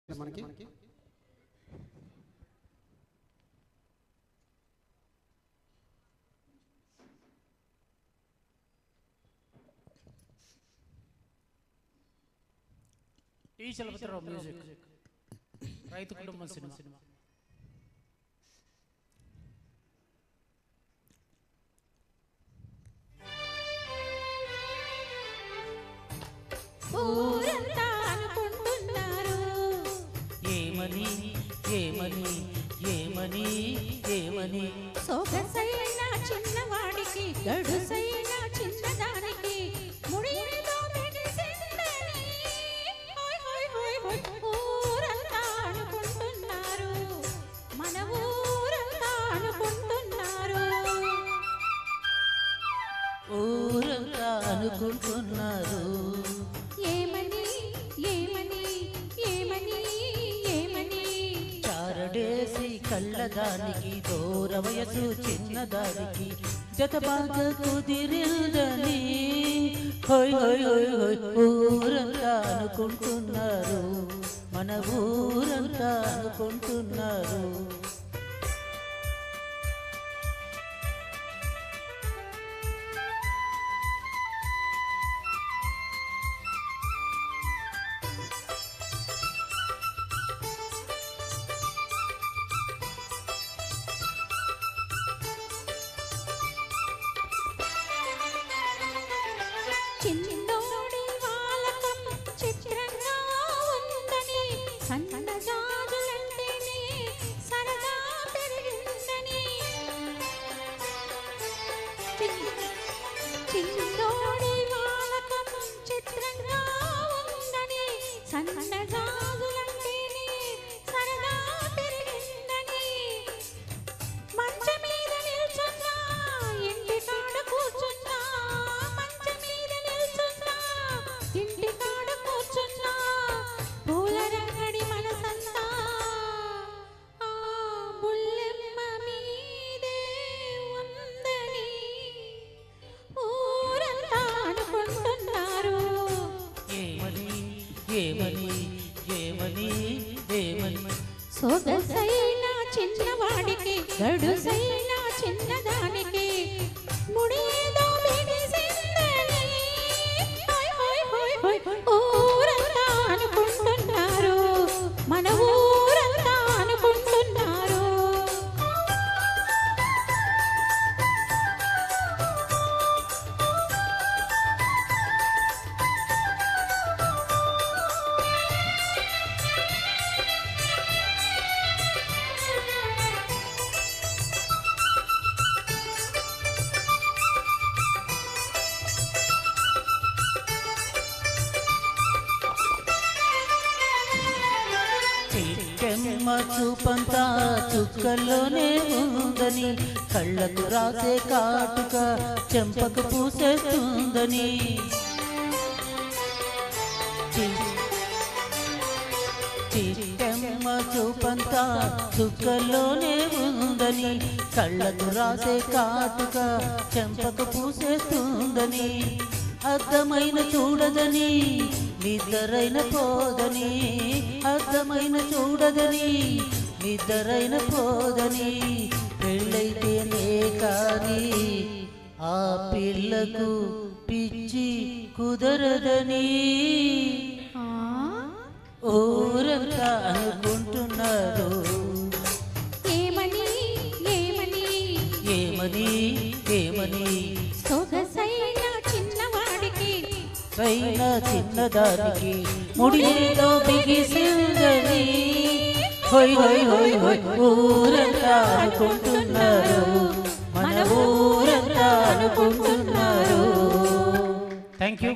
మనకి tea Chalapathirao music రైతు కుటుంబం సినిమా. ఊరంతా అనుకుంటున్నారు ఏమని ఏమని ఏమని ఏమని సొగసైన చిన్నవాడికి గడుసైన చిన్నదానికి ముడిలో మెడిసిందని హోయ్ హోయ్ హోయ్ హోయ్ ఊరంతా అనుకుంటున్నారు, మన ఊరంతా అనుకుంటున్నారు. ఊరంతా అనుకుంటున్నారు ఏమని ఏమని ఏమని ఏమని చారడేసి కళ్ళదానికి దూర వయసు చిన్నదానికి జత బాగా కుదిరిందని హోయ్ హోయ్ హోయ్ హోయ్ ఊరంతా అనుకుంటున్నారు, మన ఊరంతా అనుకుంటున్నారు. చిన్నోడి వాలకం చిత్రంగా ఉందని, సన్నజాజులంటేనే సరదా పెరిగిందని. చిన్నోడి వాలకం చిత్రంగా ఉందని, సన్నజాజులంటేనే సరదా పెరిగిందని. మంచం మీద నిల్చున్నా ఇంటి కాడ కూర్చున్నా, మంచం మీద నిల్చున్నా ఇంటి కాడ కూర్చున్నా పూల రంగడి మనసంతా ఆ బుల్లెమ్మ మీదే ఉందని ఊరంతా అనుకుంటున్నారు. ఏమని ఏమని ఏమని ఏమని సొగసైన చిన్నవాడికి గడుసైన చిన్నదానికి ముడిలో మెడిసిందని హోయ్ హోయ్ హోయ్ హోయ్ ఊరంతా అనుకుంటున్నారు, మన ఊరంతా అనుకుంటున్నారు. చిట్టెమ్మ చూపంతా చుక్కల్లోనే ఉందని, కళ్ళకు రాసే కాటుక చెంపకు పూసేస్తుందని. చిట్టెమ్మ చూపంతా చుక్కల్లోనే ఉందని, కళ్ళకు రాసే కాటుక చెంపకు పూసేస్తుందని. అర్థమైన చూడదని నిద్రైన పోదని, అర్థమైన చూడదని నిద్రైన పోదని. పెళ్ళైతేనే కానీ ఆ పిల్లకు పిచ్చి కుదరదని ఊరంతా అనుకుంటున్నారు. ఏమని ఏమని ఏమని ఏమని సొగసైన చిన్నవాడికి పైన చిన్నదానికి ముడిలో బిగిసిందని హోయ్ హోయ్ హోయ్ హోయ్ ఊరంతా అనుకుంటున్నారు, మన ఊరంతా అనుకుంటున్నారు. Thank you.